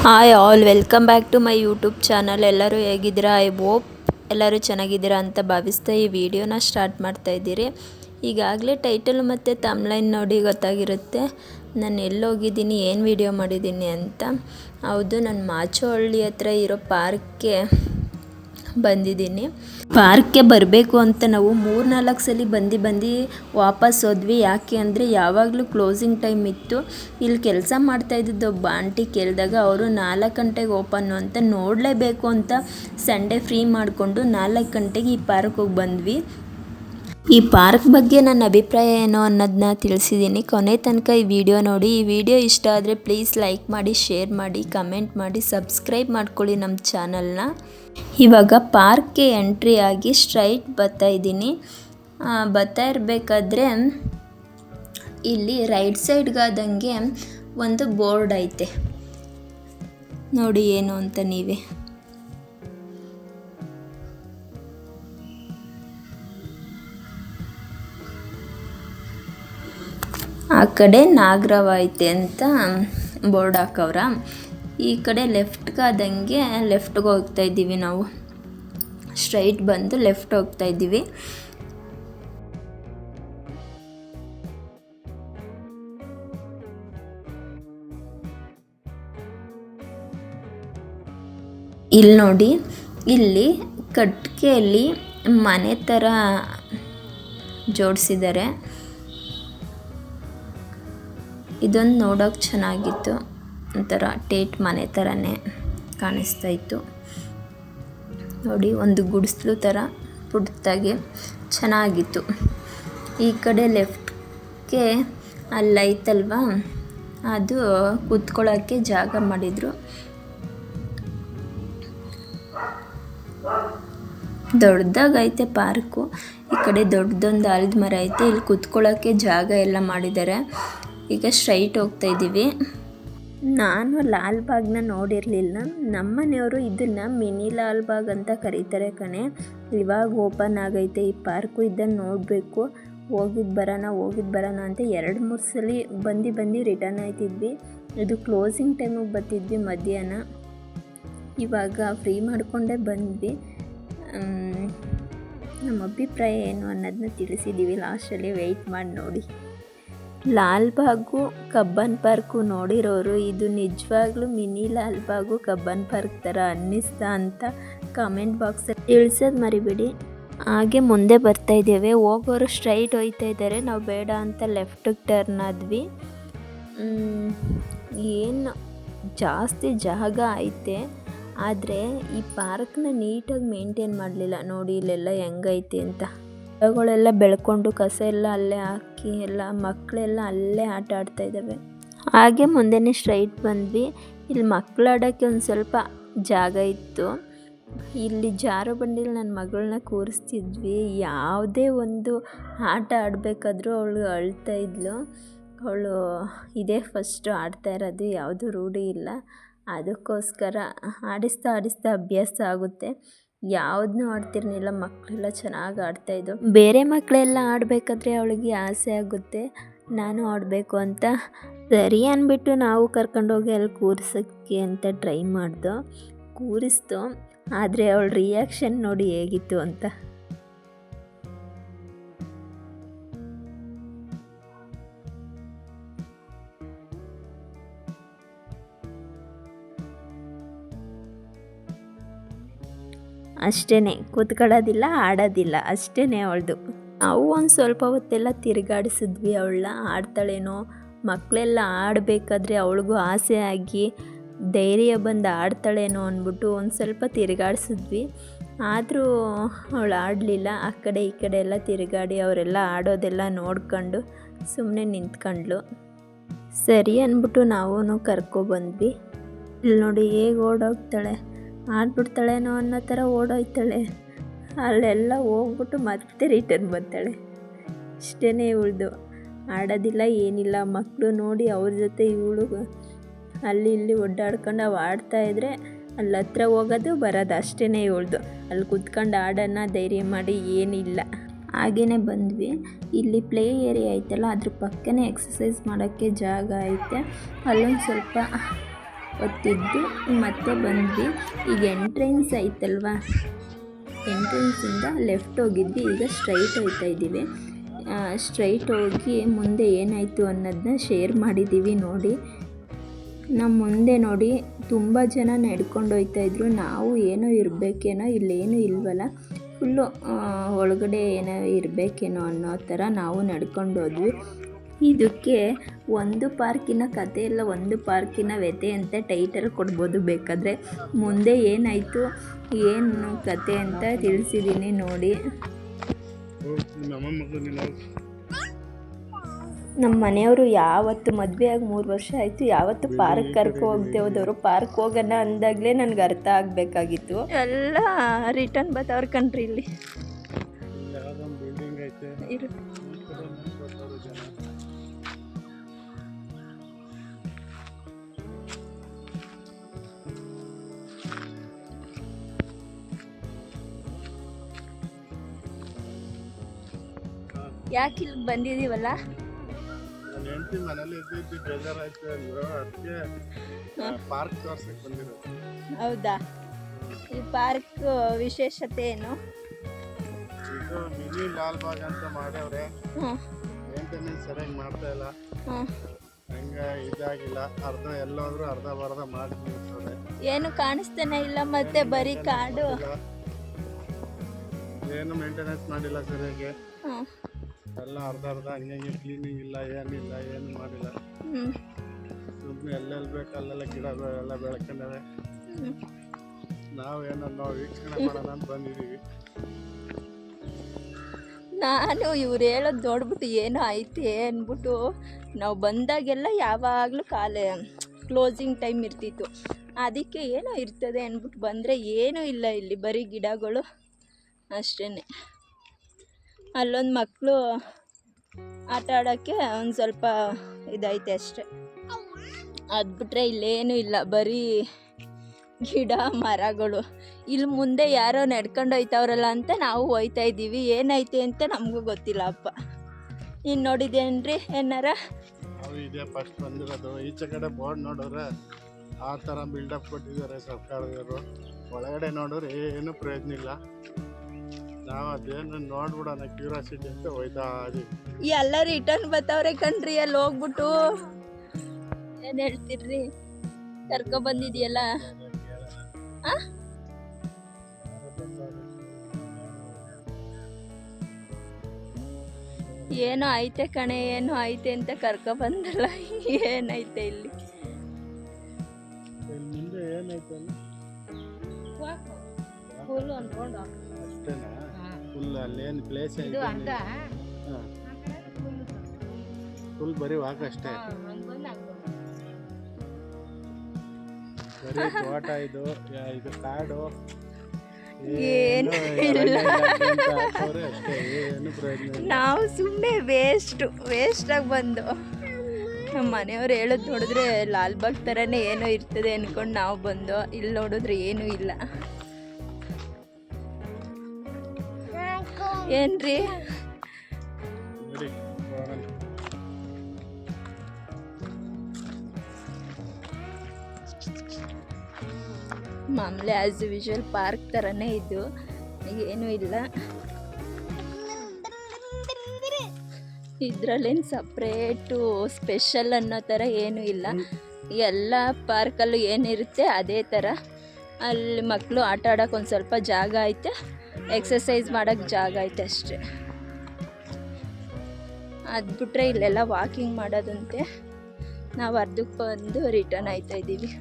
Hi all, welcome back to my YouTube channel. ಎಲ್ಲರೂ ಹೇಗಿದ್ದೀರಾ? I hope ಎಲ್ಲರೂ ಚೆನ್ನಾಗಿದ್ದೀರಾ ಅಂತ ಭಾವಿಸ್ತಾ ಈ ವಿಡಿಯೋನ ಸ್ಟಾರ್ಟ್ ಮಾಡ್ತಾ ಇದ್ದೀರಿ. ಈಗಾಗಲೇ ಟೈಟಲ್ ಮತ್ತು ತಮ್ಲೈನ್ ನೋಡಿ ಗೊತ್ತಾಗಿರುತ್ತೆ ನಾನು ಎಲ್ಲೋಗಿದ್ದೀನಿ, ಏನು ವಿಡಿಯೋ ಮಾಡಿದ್ದೀನಿ ಅಂತ. ಹೌದು, ನಾನು ಮಾಚೋಹಳ್ಳಿ ಹತ್ರ ಇರೋ ಪಾರ್ಕ್ಗೆ ಬಂದಿದ್ದೀನಿ. ಪಾರ್ಕ್ಗೆ ಬರಬೇಕು ಅಂತ ನಾವು 3-4 ಸಲ ಬಂದು ವಾಪಸ್ ಹೋದ್ವಿ. ಯಾಕೆ ಅಂದರೆ ಯಾವಾಗಲೂ ಕ್ಲೋಸಿಂಗ್ ಟೈಮ್ ಇತ್ತು. ಇಲ್ಲಿ ಕೆಲಸ ಮಾಡ್ತಾಯಿದ್ದು ಒಬ್ಬ ಆಂಟಿ ಕೇಳಿದಾಗ ಅವರು 4 ಗಂಟೆಗೆ ಓಪನ್ನು ಅಂತ, ನೋಡಲೇಬೇಕು ಅಂತ ಸಂಡೇ ಫ್ರೀ ಮಾಡಿಕೊಂಡು 4 ಗಂಟೆಗೆ ಈ ಪಾರ್ಕಿಗೆ ಬಂದ್ವಿ. ಈ ಪಾರ್ಕ್ ಬಗ್ಗೆ ನನ್ನ ಅಭಿಪ್ರಾಯ ಏನೋ ಅನ್ನೋದನ್ನ ತಿಳಿಸಿದ್ದೀನಿ. ಕೊನೆ ತನಕ ಈ ವಿಡಿಯೋ ನೋಡಿ. ಈ ವಿಡಿಯೋ ಇಷ್ಟ ಆದರೆ ಪ್ಲೀಸ್ ಲೈಕ್ ಮಾಡಿ, ಶೇರ್ ಮಾಡಿ, ಕಮೆಂಟ್ ಮಾಡಿ, ಸಬ್ಸ್ಕ್ರೈಬ್ ಮಾಡ್ಕೊಳ್ಳಿ ನಮ್ಮ ಚಾನಲ್ನ. ಇವಾಗ ಪಾರ್ಕ್ಗೆ ಎಂಟ್ರಿ ಆಗಿ ಸ್ಟ್ರೈಟ್ ಬರ್ತಾ ಇದ್ದೀನಿ. ಬರ್ತಾ ಇರಬೇಕಾದ್ರೆ ಇಲ್ಲಿ ರೈಟ್ ಸೈಡ್ಗಾದಂಗೆ ಒಂದು ಬೋರ್ಡ್ ಐತೆ ನೋಡಿ, ಏನು ಅಂತ ನೀವೇ. ಆ ಕಡೆ ನಾಗರವ ಐತೆ ಅಂತ ಬೋರ್ಡ್ ಹಾಕವ್ರ. ಈ ಕಡೆ ಲೆಫ್ಟ್ಗಾದಂಗೆ ಲೆಫ್ಟ್ಗೆ ಹೋಗ್ತಾ ಇದ್ದೀವಿ ನಾವು. ಸ್ಟ್ರೈಟ್ ಬಂದು ಲೆಫ್ಟ್ ಹೋಗ್ತಾ ಇದ್ದೀವಿ. ಇಲ್ಲಿ ನೋಡಿ, ಇಲ್ಲಿ ಕಟ್ಟಿಗೆಯಲ್ಲಿ ಮನೆ ಥರ ಜೋಡಿಸಿದ್ದಾರೆ. ಇದೊಂದು ನೋಡೋಕೆ ಚೆನ್ನಾಗಿತ್ತು, ಒಂಥರ ಟೇಟ್ ಮನೆ ಥರನೇ ಕಾಣಿಸ್ತಾ ಇತ್ತು ನೋಡಿ. ಒಂದು ಗುಡಿಸ್ಲು ಥರ ಪುಟ್ಟದಾಗಿ ಚೆನ್ನಾಗಿತ್ತು. ಈ ಕಡೆ ಲೆಫ್ಟ್ಗೆ ಅಲ್ಲೈತಲ್ವ, ಅದು ಕೂತ್ಕೊಳ್ಳೋಕ್ಕೆ ಜಾಗ ಮಾಡಿದರು. ದೊಡ್ಡದಾಗೈತೆ ಪಾರ್ಕು. ಈ ಕಡೆ ದೊಡ್ಡದೊಂದು ಆಲದ ಮರ ಐತೆ. ಇಲ್ಲಿ ಕೂತ್ಕೊಳ್ಳೋಕ್ಕೆ ಜಾಗ ಎಲ್ಲ ಮಾಡಿದ್ದಾರೆ. ಈಗ ಸ್ಟ್ರೈಟ್ ಹೋಗ್ತಾ ಇದ್ದೀವಿ. ನಾನು ಲಾಲ್ಬಾಗ್ನ ನೋಡಿರಲಿಲ್ಲ. ನಮ್ಮನೆಯವರು ಇದನ್ನು ಮಿನಿ ಲಾಲ್ಬಾಗ್ ಅಂತ ಕರೀತಾರೆ ಕಣೆ. ಇವಾಗ ಓಪನ್ ಆಗೈತೆ ಈ ಪಾರ್ಕು. ಇದನ್ನು ನೋಡಬೇಕು, ಹೋಗಿದ್ದು ಬರೋಣ ಅಂತ 2-3 ಸಲ ಬಂದು ರಿಟರ್ನ್ ಆಯ್ತಿದ್ವಿ. ಇದು ಕ್ಲೋಸಿಂಗ್ ಟೈಮಿಗೆ ಬರ್ತಿದ್ವಿ ಮಧ್ಯಾಹ್ನ. ಇವಾಗ ಫ್ರೀ ಮಾಡಿಕೊಂಡೇ ಬಂದ್ವಿ. ನಮ್ಮ ಅಭಿಪ್ರಾಯ ಏನು ಅನ್ನೋದನ್ನ ತಿಳಿಸಿದ್ದೀವಿ ಲಾಸ್ಟಲ್ಲಿ, ವೆಯ್ಟ್ ಮಾಡಿ ನೋಡಿ. ಲಾಲ್ಬಾಗು ಕಬ್ಬನ್ ಪಾರ್ಕು ನೋಡಿರೋರು ಇದು ನಿಜವಾಗ್ಲೂ ಮಿನಿ ಲಾಲ್ಬಾಗು ಕಬ್ಬನ್ ಪಾರ್ಕ್ ಥರ ಅನ್ನಿಸ್ತಾ ಅಂತ ಕಮೆಂಟ್ ಬಾಕ್ಸಲ್ಲಿ ತಿಳಿಸೋದು ಮರಿಬೇಡಿ. ಹಾಗೆ ಮುಂದೆ ಬರ್ತಾ ಇದ್ದೇವೆ. ಹೋಗೋರು ಸ್ಟ್ರೈಟ್ ಹೋಗ್ತಾ ಇದ್ದಾರೆ, ನಾವು ಬೇಡ ಅಂತ ಲೆಫ್ಟಿಗೆ ಟರ್ನ್ ಆದ್ವಿ. ಏನು ಜಾಸ್ತಿ ಜಾಗ ಐತೆ, ಆದರೆ ಈ ಪಾರ್ಕ್ನ ನೀಟಾಗಿ ಮೇಂಟೈನ್ ಮಾಡಲಿಲ್ಲ ನೋಡಿ. ಇಲ್ಲೆಲ್ಲ ಹೆಂಗೈತೆ ಅಂತ, ಗಿಡಗಳೆಲ್ಲ ಬೆಳ್ಕೊಂಡು ಕಸ ಎಲ್ಲ ಅಲ್ಲೇ ಹಾಕಿ ಎಲ್ಲ ಮಕ್ಕಳೆಲ್ಲ ಅಲ್ಲೇ ಆಟ ಆಡ್ತಾ ಇದ್ದಾವೆ. ಹಾಗೆ ಮುಂದೆನೇ ಸ್ಟ್ರೈಟ್ ಬಂದ್ವಿ. ಇಲ್ಲಿ ಮಕ್ಕಳು ಆಡೋಕ್ಕೆ ಒಂದು ಸ್ವಲ್ಪ ಜಾಗ ಇತ್ತು. ಇಲ್ಲಿ ಜಾರೋ ಬಂಡಿಲಿ ನನ್ನ ಮಗಳನ್ನ ಕೂರಿಸ್ತಿದ್ವಿ. ಯಾವುದೇ ಒಂದು ಆಟ ಆಡಬೇಕಾದ್ರೂ ಅವಳು ಅಳ್ತಾ ಇದ್ಲು. ಅವಳು ಇದೇ ಫಸ್ಟು ಆಡ್ತಾ ಇರೋದು, ಯಾವುದೂ ರೂಢಿ ಇಲ್ಲ. ಅದಕ್ಕೋಸ್ಕರ ಆಡಿಸ್ತಾ ಅಭ್ಯಾಸ ಆಗುತ್ತೆ. ಯಾವುದನ್ನೂ ಆಡ್ತಿರ್ಲಿಲ್ಲ, ಮಕ್ಕಳೆಲ್ಲ ಚೆನ್ನಾಗಿ ಆಡ್ತಾಯಿದ್ದು. ಬೇರೆ ಮಕ್ಕಳೆಲ್ಲ ಆಡಬೇಕಾದ್ರೆ ಅವಳಿಗೆ ಆಸೆ ಆಗುತ್ತೆ, ನಾನು ಆಡಬೇಕು ಅಂತ. ಸರಿ ಅಂದ್ಬಿಟ್ಟು ನಾವು ಕರ್ಕೊಂಡೋಗಿ ಅಲ್ಲಿ ಕೂರಿಸೋಕ್ಕೆ ಅಂತ ಟ್ರೈ ಮಾಡ್ದೋ, ಕೂರಿಸ್ತು. ಆದರೆ ಅವಳ ರಿಯಾಕ್ಷನ್ ನೋಡಿ ಹೇಗಿತ್ತು ಅಂತ. ಅಷ್ಟೇ, ಕೂತ್ಕೊಳ್ಳೋದಿಲ್ಲ, ಆಡೋದಿಲ್ಲ, ಅಷ್ಟೇ ಅವಳದು. ನಾವು ಒಂದು ಸ್ವಲ್ಪ ಹೊತ್ತೆಲ್ಲ ತಿರುಗಾಡಿಸಿದ್ವಿ. ಅವಳನ್ನ ಆಡ್ತಾಳೇನೋ, ಮಕ್ಕಳೆಲ್ಲ ಆಡಬೇಕಾದ್ರೆ ಅವಳಿಗೂ ಆಸೆ ಆಗಿ ಧೈರ್ಯ ಬಂದು ಆಡ್ತಾಳೇನೋ ಅಂದ್ಬಿಟ್ಟು ಒಂದು ಸ್ವಲ್ಪ ತಿರುಗಾಡಿಸಿದ್ವಿ. ಆದರೂ ಅವಳು ಆಡಲಿಲ್ಲ. ಆ ಕಡೆ ಈ ಕಡೆ ಎಲ್ಲ ತಿರುಗಾಡಿ ಅವರೆಲ್ಲ ಆಡೋದೆಲ್ಲ ನೋಡ್ಕೊಂಡು ಸುಮ್ಮನೆ ನಿಂತ್ಕೊಂಡ್ಳು. ಸರಿ ಅಂದ್ಬಿಟ್ಟು ನಾವು ಕರ್ಕೊಬಂದ್ವಿ. ಇಲ್ಲಿ ನೋಡಿ ಹೇಗೆ ಓಡೋಗ್ತಾಳೆ, ಆಡ್ಬಿಡ್ತಾಳೇನೋ ಅನ್ನೋ ಥರ ಓಡೋಯ್ತಾಳೆ. ಅಲ್ಲೆಲ್ಲ ಹೋಗ್ಬಿಟ್ಟು ಮತ್ತೆ ರಿಟರ್ನ್ ಬರ್ತಾಳೆ. ಇಷ್ಟೇ ಇವಳ್ದು, ಆಡೋದಿಲ್ಲ ಏನಿಲ್ಲ. ಮಕ್ಕಳು ನೋಡಿ ಅವ್ರ ಜೊತೆ ಇವಳು ಅಲ್ಲಿ ಇಲ್ಲಿ ಒಡ್ಡಾಡ್ಕೊಂಡು ಅವು ಆಡ್ತಾಯಿದ್ರೆ ಅಲ್ಲಿ ಹತ್ರ ಹೋಗೋದು ಬರೋದು, ಅಷ್ಟೇ ಇವಳ್ದು. ಅಲ್ಲಿ ಕುತ್ಕೊಂಡು ಆಡೋಣ ಧೈರ್ಯ ಮಾಡಿ ಏನಿಲ್ಲ. ಹಾಗೇ ಬಂದ್ವಿ. ಇಲ್ಲಿ ಪ್ಲೇ ಏರಿಯಾ ಐತಲ್ಲ, ಅದ್ರ ಪಕ್ಕನೇ ಎಕ್ಸಸೈಸ್ ಮಾಡೋಕ್ಕೆ ಜಾಗ ಐತೆ. ಅಲ್ಲೊಂದು ಸ್ವಲ್ಪ ಹೊತ್ತಿದ್ದು ಮತ್ತೆ ಬಂದ್ವಿ. ಈಗ ಎಂಟ್ರೆನ್ಸ್ ಐತಲ್ವ, ಎಂಟ್ರೆನ್ಸಿಂದ ಲೆಫ್ಟ್ ಹೋಗಿದ್ವಿ, ಈಗ ಸ್ಟ್ರೈಟ್ ಹೋಗ್ತಾ ಇದ್ದೀವಿ. ಸ್ಟ್ರೈಟ್ ಹೋಗಿ ಮುಂದೆ ಏನಾಯಿತು ಅನ್ನೋದನ್ನ ಶೇರ್ ಮಾಡಿದ್ದೀವಿ ನೋಡಿ. ನಮ್ಮ ಮುಂದೆ ನೋಡಿ ತುಂಬ ಜನ ನಡ್ಕೊಂಡು ಹೋಗ್ತಾಯಿದ್ರು. ನಾವು ಏನೋ ಇರಬೇಕೇನೋ, ಇಲ್ಲೇನೂ ಇಲ್ವಲ್ಲ, ಫುಲ್ಲು ಒಳಗಡೆ ಏನೋ ಇರಬೇಕೇನೋ ಅನ್ನೋ ಥರ ನಾವು ನಡ್ಕೊಂಡು ಹೋದ್ವಿ. ಇದಕ್ಕೆ ಒಂದು ಪಾರ್ಕಿನ ಕತೆ ಇಲ್ಲ, ಒಂದು ಪಾರ್ಕಿನ ವ್ಯಥೆ ಅಂತ ಟೈಟಲ್ ಕೊಡ್ಬೋದು ಬೇಕಾದರೆ. ಮುಂದೆ ಏನಾಯಿತು ಏನು ಕತೆ ಅಂತ ತಿಳಿಸಿದ್ದೀನಿ ನೋಡಿ. ನಮ್ಮ ಮನೆಯವರು ಯಾವತ್ತು ಮದುವೆ ಆಗಿ 3 ವರ್ಷ ಆಯಿತು, ಯಾವತ್ತು ಪಾರ್ಕ್ ಕರ್ಕೊ ಹೋಗದೆ ಹೋದವರು. ಪಾರ್ಕ್ ಹೋಗೋಣ ಅಂದಾಗಲೇ ನನಗೆ ಅರ್ಥ ಆಗಬೇಕಾಗಿತ್ತು. ಎಲ್ಲ ರಿಟರ್ನ್ ಬತ್ತವ್ರ ಕಣ್ರಿ. ಇಲ್ಲಿ ಇರು, ಯಾಕೆ ಇಲ್ಲಿ ಬಂದಿದ್ದೀವಲ್ಲ, ಮನೇಲಿ ಇದ್ದು ಬೇಜಾರಾಯ್ತು ಅಂದ್ರು, ಅದಕ್ಕೆ ಪಾರ್ಕ್ ತೋರ್ಸಕ್ಕೆ ಬಂದಿರೋದು. ಹೌದಾ? ಈ ಪಾರ್ಕ್ ವಿಶೇಷತೆ ಏನು? ಇದು ಮಿನಿ ಲಾಲ್ಬಾಗ್ ಅಂತ ಮಾಡ್ಯವ್ರೆ. ಮೇಂಟೆನೆನ್ಸ್ ಸರಿಯಾಗಿ ಮಾಡ್ತಾ ಇಲ್ಲ, ಹಂಗ ಇದಾಗಿಲ್ಲ. ಅರ್ಧ ಎಲ್ಲೋದ್ರು ಅರ್ಧ ಬರ್ಧ ಮಾಡಿ ನಿಲ್ಸವ್ರೆ. ಏನು ಕಾಣಿಸ್ತಾನೆ ಇಲ್ಲ, ಮತ್ತೆ ಬರೀ ಕಾಡು. ಏನು ಮೇಂಟೆನೆನ್ಸ್ ಮಾಡಿಲ್ಲ ಸರಿಯಾಗಿ, ಎಲ್ಲ ಅರ್ಧ ಹಂಗೆ ಕ್ಲೀನಿಂಗ್ ಇಲ್ಲ, ಏನಿಲ್ಲ, ಏನು ಮಾಡಿಲ್ಲ. ಸುಮ್ಮನೆ ಎಲ್ಲೆಲ್ಲಿ ಬೇಕು ಅಲ್ಲೆಲ್ಲ ಗಿಡ ಎಲ್ಲ ಬೆಳ್ಕೊಂಡವೆ. ನಾವೇನೋ ನಾವು ವೀಕ್ಷಣೆ ಮಾಡೋಣ ಅಂತ ಬಂದಿದ್ದೀವಿ. ನಾನು ಇವ್ರು ಹೇಳೋದು ನೋಡ್ಬಿಟ್ಟು ಏನೋ ಐತೆ ಅಂದ್ಬಿಟ್ಟು, ನಾವು ಬಂದಾಗೆಲ್ಲ ಯಾವಾಗಲೂ ಕ್ಲೋಸಿಂಗ್ ಟೈಮ್ ಇರ್ತಿತ್ತು. ಅದಕ್ಕೆ ಏನೋ ಇರ್ತದೆ ಅಂದ್ಬಿಟ್ಟು ಬಂದರೆ ಏನೂ ಇಲ್ಲ, ಇಲ್ಲಿ ಬರೀ ಗಿಡಗಳು ಅಷ್ಟೇ. ಅಲ್ಲೊಂದು ಮಕ್ಕಳು ಆಟ ಆಡೋಕ್ಕೆ ಒಂದು ಸ್ವಲ್ಪ ಇದೈತೆ ಅಷ್ಟೆ. ಅದು ಬಿಟ್ಟರೆ ಇಲ್ಲೇನೂ ಇಲ್ಲ, ಬರೀ ಗಿಡ ಮರಗಳು. ಇಲ್ಲಿ ಮುಂದೆ ಯಾರೋ ನಡ್ಕೊಂಡು ಹೋಯ್ತವ್ರಲ್ಲ ಅಂತ ನಾವು ಹೋಯ್ತಾ ಇದ್ದೀವಿ. ಏನೈತೆ ಅಂತ ನಮಗೂ ಗೊತ್ತಿಲ್ಲ ಅಪ್ಪ. ನೀನು ನೋಡಿದ್ದೇನ್ರಿ ಏನಾರ? ಇದೇ ಫಸ್ಟ್ ಬಂದಿರೋದು. ಈಚೆ ಕಡೆ ಬೋರ್ಡ್ ನೋಡಿದ್ರೆ ಆ ಥರ ಬಿಲ್ಡಪ್ ಕೊಟ್ಟಿದ್ದಾರೆ ಸರ್ಕಾರದವರು. ಒಳಗಡೆ ನೋಡಿದ್ರೆ ಏನು ಪ್ರಯೋಜನ ಇಲ್ಲ. ನಾವು ಅದೇನು ನೋಡ್ಬಿಡೋಣ ಕ್ಯೂರಿಯಾಸಿಟಿ ಅಂತ ಹೋಯ್ತಾ ಇದೀವಿ. ಎಲ್ಲ ರಿಟರ್ನ್ ಬತ್ತವ್ರೆ ಕಣ್ರಿ. ಅಲ್ಲಿ ಹೋಗ್ಬಿಟ್ಟು ಏನು ಹೇಳ್ತಿರ್ರಿ, ಕರ್ಕೊ ಬಂದಿದೆಯಲ್ಲ. ಏನೋ ಐತೆ ಕಣೆ, ಏನೋ ಐತೆ ಅಂತ ಕರ್ಕೊ ಬಂದಲ್ಲ, ಏನೈತೆ ಇಲ್ಲಿ? ಮುಂದೆ ಏನೈತೆ ಅಷ್ಟೇನಾ? ಫುಲ್ ಅಲ್ಲೇನು ಪ್ಲೇಸ್ ಫುಲ್ ಬರೀ ವಾಕ್ ಅಷ್ಟೇ, ಬರೀ ತೋಟ. ಇದು ಕಾಡು, ಏನು ಇಲ್ಲ. ನಾವು ಸುಮ್ಮನೆ ವೇಸ್ಟಾಗಿ ಬಂದು ನಮ್ಮ ಮನೆಯವ್ರು ಹೇಳೋದು ನೋಡಿದ್ರೆ ಲಾಲ್ಬಾಗ್ ಥರನೇ ಏನೋ ಇರ್ತದೆ ಅಂದ್ಕೊಂಡು ನಾವು ಬಂದು. ಇಲ್ಲಿ ನೋಡಿದ್ರೆ ಏನೂ ಇಲ್ಲ. ಏನ್ರಿ? ಮಾಮೂಲಿ ಆ್ಯಸ್ ಯೂಶುವಲ್ ಪಾರ್ಕ್ ಥರನೇ ಇದು, ಏನೂ ಇಲ್ಲ. ಇದರಲ್ಲೇನು ಸಪ್ರೇಟು ಸ್ಪೆಷಲ್ ಅನ್ನೋ ಥರ ಏನೂ ಇಲ್ಲ. ಎಲ್ಲ ಪಾರ್ಕಲ್ಲೂ ಏನಿರುತ್ತೆ ಅದೇ ಥರ. ಅಲ್ಲಿ ಮಕ್ಕಳು ಆಟ ಆಡೋಕೆ ಒಂದು ಸ್ವಲ್ಪ ಜಾಗ ಐತೆ, ಎಕ್ಸಸೈಸ್ ಮಾಡೋಕ್ಕೆ ಜಾಗ ಐತೆ ಅಷ್ಟೇ. ಅದು ಬಿಟ್ಟರೆ ಇಲ್ಲೆಲ್ಲ ವಾಕಿಂಗ್ ಮಾಡೋದಂತೆ. ನಾವು ಅರ್ಧಕ್ಕೆ ಬಂದು ರಿಟರ್ನ್ ಆಯ್ತಾ ಇದ್ದೀವಿ.